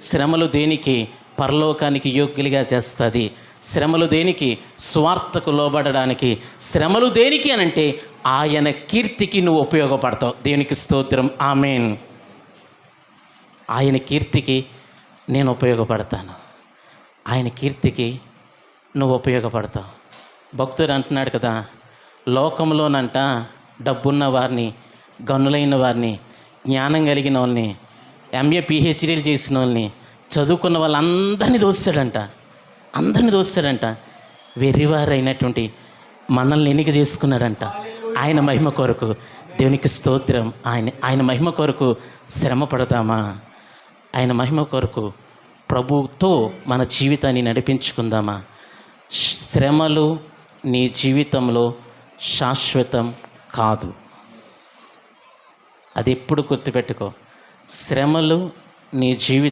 శ్రమలు దేనికి? పరలోకానికి యోగ్యులుగా చేస్తుంది. శ్రమలు దేనికి? స్వార్థకు లోబడడానికి. శ్రమలు దేనికి అనంటే ఆయన కీర్తికి నువ్వు ఉపయోగపడతావు. దేవునికి స్తోత్రం, ఆమేన్. ఆయన కీర్తికి నేను ఉపయోగపడతాను, ఆయన కీర్తికి నువ్వు ఉపయోగపడతావు. భక్తుడు అంటున్నాడు కదా, లోకంలోనంట డబ్బున్న వారిని, గనులైన వారిని, జ్ఞానం కలిగిన వాళ్ళని, ఎంఏ పిహెచ్డీలు చేసిన వాళ్ళని, చదువుకున్న వాళ్ళందరినీ దోస్తాడంట. వెర్రివారైనటువంటి మనల్ని ఎన్నిక చేసుకున్నాడంట ఆయన మహిమ కొరకు. దేవునికి స్తోత్రం. ఆయన మహిమ కొరకు శ్రమ పడతామా? ఆయన మహిమ కొరకు ప్రభువుతో మన జీవితాన్ని నడిపించుకుందామా? శ్రమలు నీ జీవితంలో శాశ్వతం కాదు. అది ఎప్పుడు గుర్తుపెట్టుకో. శ్రమలు నీ జీవితం